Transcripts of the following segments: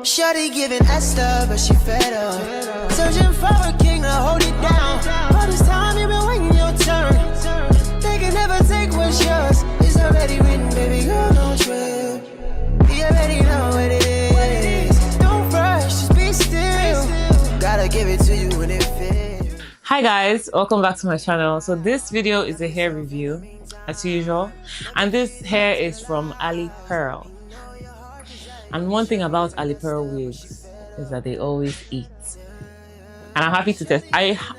Shawty giving Esther, but she fed up. Searching for a king to hold it down. All this time you been waiting your turn. They can never take what's yours. It's already written, baby girl, don't trip. You already know what it is. Don't rush, just be still. Gotta give it to you when it fits. Hi guys, welcome back to my channel. So this video is a hair review as usual, and this hair is from Alipearl. And one thing about Alipearl wigs is that they always eat. And I'm happy to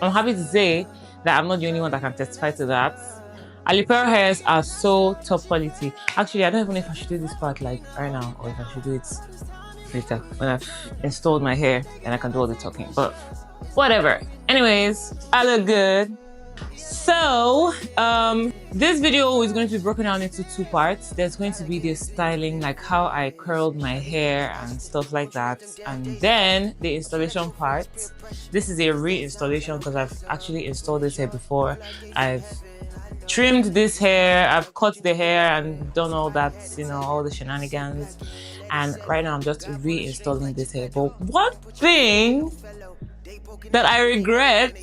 I'm happy to say that I'm not the only one that can testify to that. Alipearl hairs are so top quality. Actually, I don't even know if I should do this part like right now or if I should do it later when I've installed my hair and I can do all the talking, but whatever. Anyways, I look good. So this video is going to be broken down into two parts. There's going to be the styling, like how I curled my hair and stuff like that, and then the installation part. This is a reinstallation because I've actually installed this hair before. I've trimmed this hair, I've cut the hair and done all that, you know, all the shenanigans, and right now I'm just reinstalling this hair. But one thing that I regret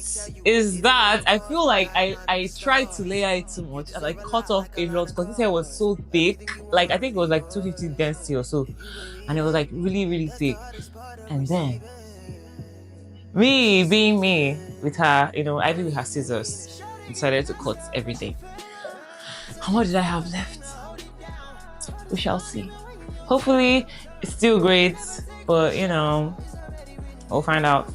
is that I feel like I tried to layer it too much and I cut off a lot because this hair was so thick. Like I think it was like 250 density or so, and it was like really thick. And then me being me with her, you know, Ivy with her scissors, decided to cut everything. And what did I have left? We shall see. Hopefully it's still great, but you know, we'll find out.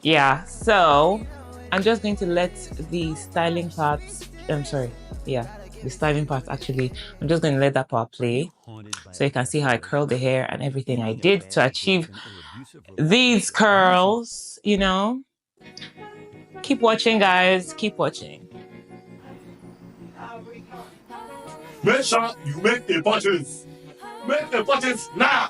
Yeah, so I'm just going to let the styling part, the styling part actually, I'm just going to let that part play so you can see how I curled the hair and everything I did to achieve these curls, you know. Keep watching, guys, keep watching. Make sure you make a purchase. Make a purchase now.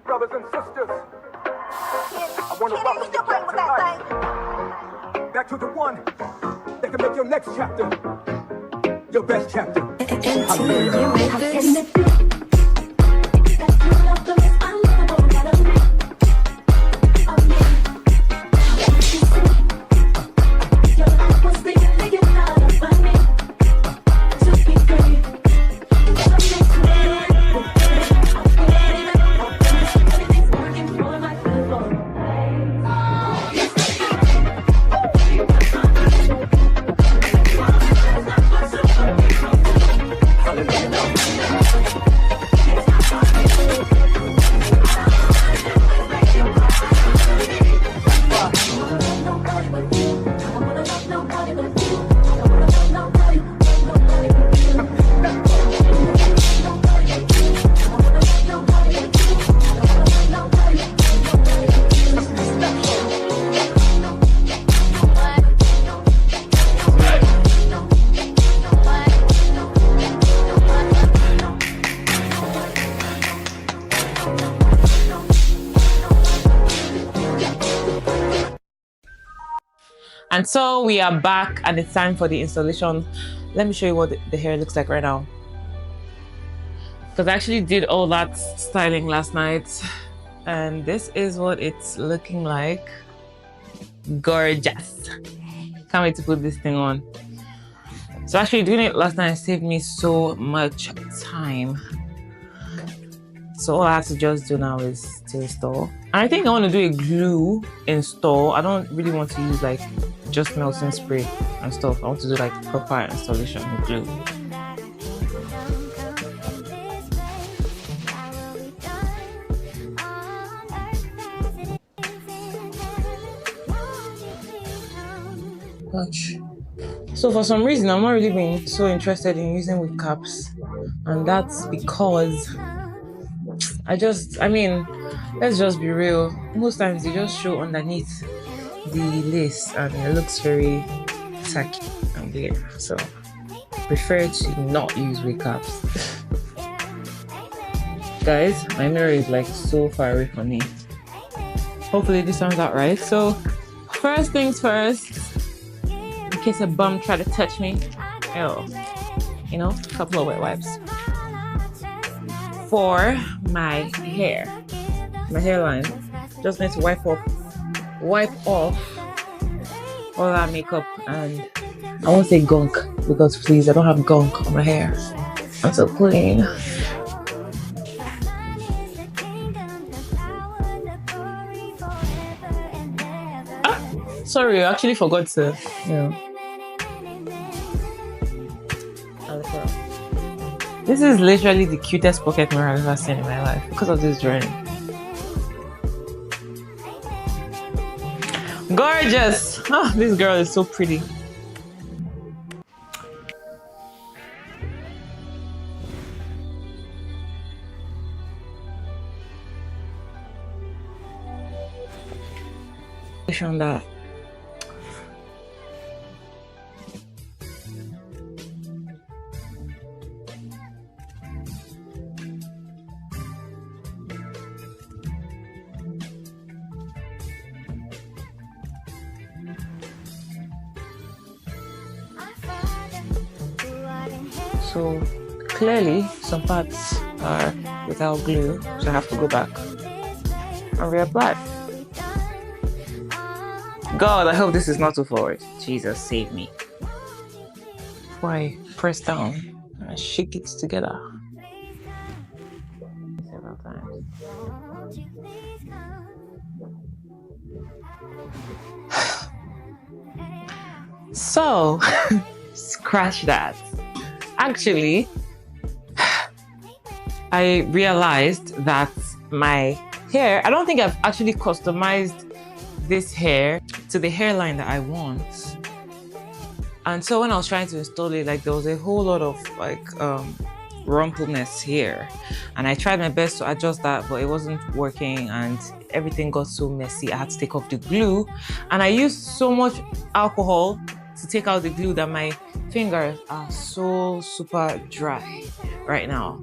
Brothers and sisters, I want to welcome you back to the one that can make your next chapter your best chapter. And so we are back and it's time for the installation. Let me show you what the hair looks like right now, because I actually did all that styling last night and this is what it's looking like. gorgeous. Can't wait to put this thing on. So actually doing it last night saved me so much time. So all I have to just do now is to install. And I think I want to do a glue install. I don't really want to use like just melting spray and stuff. I want to do like proper installation with glue. Gosh. So for some reason, I'm not really being so interested in using wig caps, and that's because I mean, let's just be real. Most times they just show underneath the lace, and it looks very tacky and weird. So I prefer to not use wig caps. Guys, my mirror is like so far away from me. Hopefully this sounds out right. So first things first. In case a bum try to touch me, you know, a couple of wet wipes. For my hair, my hairline, just need to wipe off all that makeup, and I won't say gunk because please, I don't have gunk on my hair. I'm so clean. Sorry, I actually forgot to, you know. This is literally the cutest pocket mirror I've ever seen in my life because of this drawing. Gorgeous! Oh, this girl is so pretty. On that. So clearly some parts are without glue, so I have to go back and reapply. God, I hope this is not too forward. Jesus, save me. Before I press down and I shake it together several times. So, scratch that. Actually, I realized that my hair, I don't think I've actually customized this hair to the hairline that I want. And so when I was trying to install it, like there was a whole lot of like rumpleness here, and I tried my best to adjust that, but it wasn't working and everything got so messy. I had to take off the glue, and I used so much alcohol to take out the glue that my fingers are so super dry right now,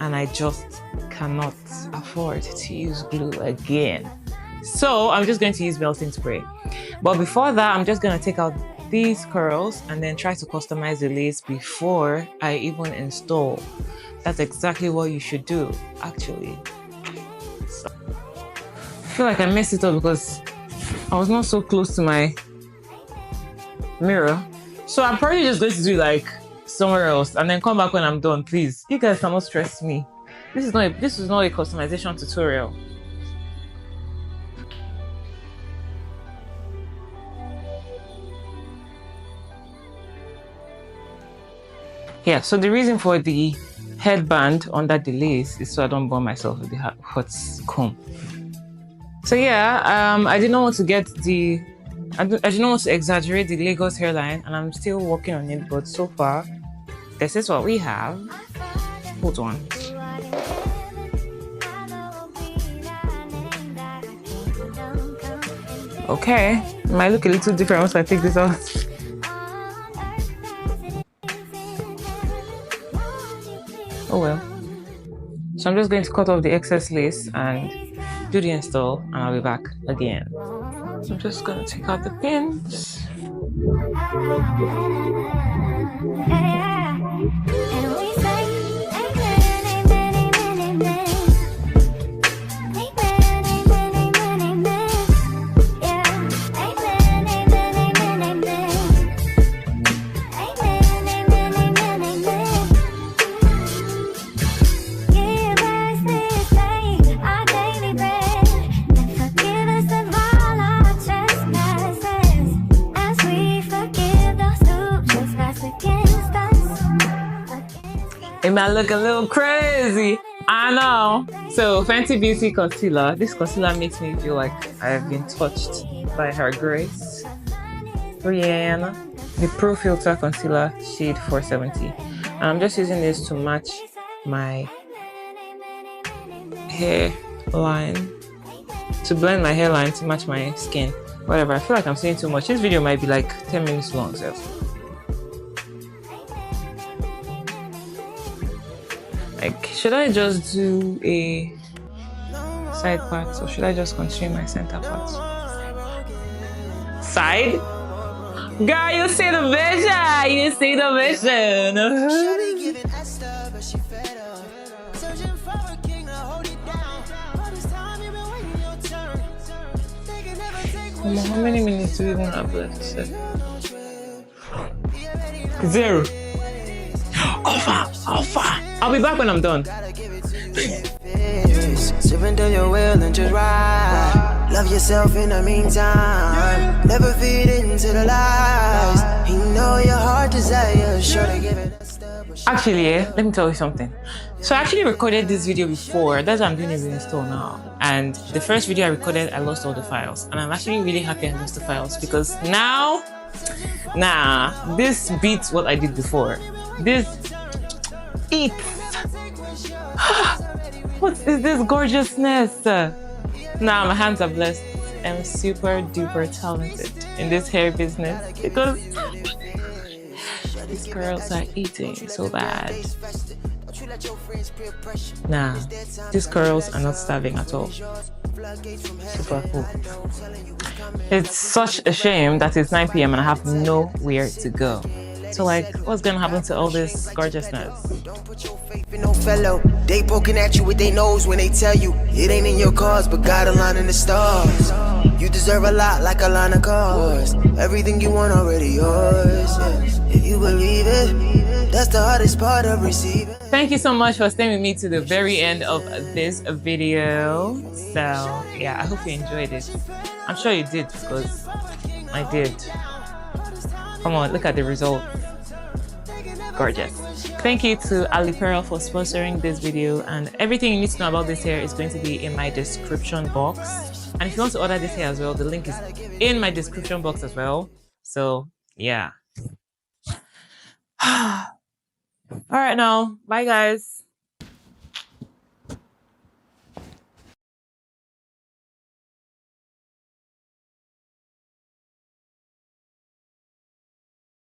and I just cannot afford to use glue again. So I'm just going to use melting spray. But before that, I'm just going to take out these curls and then try to customize the lace before I even install. That's exactly what you should do, actually. So, I feel like I messed it up because I was not so close to my mirror. So I'm probably just going to do like somewhere else and then come back when I'm done. Please, you guys cannot stress me. This is not a customization tutorial. Yeah, so the reason for the headband under the lace is so I don't burn myself with the hot comb. So yeah, I did not want to I did not want to exaggerate the Lagos hairline, and I'm still working on it, but so far, this is what we have. Hold on. Okay, it might look a little different once I take this out. Oh well. So I'm just going to cut off the excess lace and do the install, and I'll be back again. So I'm just going to take out the pins. It might look a little crazy. I know. So Fenty Beauty concealer. This concealer makes me feel like I have been touched by her grace. Rihanna. The Pro Filter Concealer shade 470. And I'm just using this to match my hairline, to blend my hairline to match my skin. Whatever, I feel like I'm saying too much. This video might be like 10 minutes long, so. Like, should I just do a side part or should I just continue my center part? Side? Girl, you see the vision! You see the vision! How many minutes do we even have left? 0. Alpha. I'll be back when I'm done. Surrender your will and just ride. Love yourself in the meantime. Never feed into the lies. You know your heart desires. Sure to give it a step. Actually, let me tell you something. So I actually recorded this video before. That's why I'm doing a reinstall now. And the first video I recorded, I lost all the files. And I'm actually really happy I lost the files because now, this beats what I did before. This eats. What is this gorgeousness? Now my hands are blessed. I'm super duper talented in this hair business because these girls are eating so bad. Nah, these girls are not starving at all. Super cool. It's such a shame that it's 9 p.m. and I have nowhere to go. So like, what's gonna happen to all this gorgeousness? Don't put your faith in no fellow. They poking at you with their nose when they tell you it ain't in your cause, but God aligning the stars. You deserve a lot like a line of cars. Everything you want already yours. If you believe it, that's the hardest part of receiving. Thank you so much for staying with me to the very end of this video. So yeah, I hope you enjoyed it. I'm sure you did because I did. Come on, look at the result. Gorgeous. Thank you to Alipearl for sponsoring this video, and everything you need to know about this hair is going to be in my description box. And if you want to order this hair as well, the link is in my description box as well. So yeah. All right now, bye guys.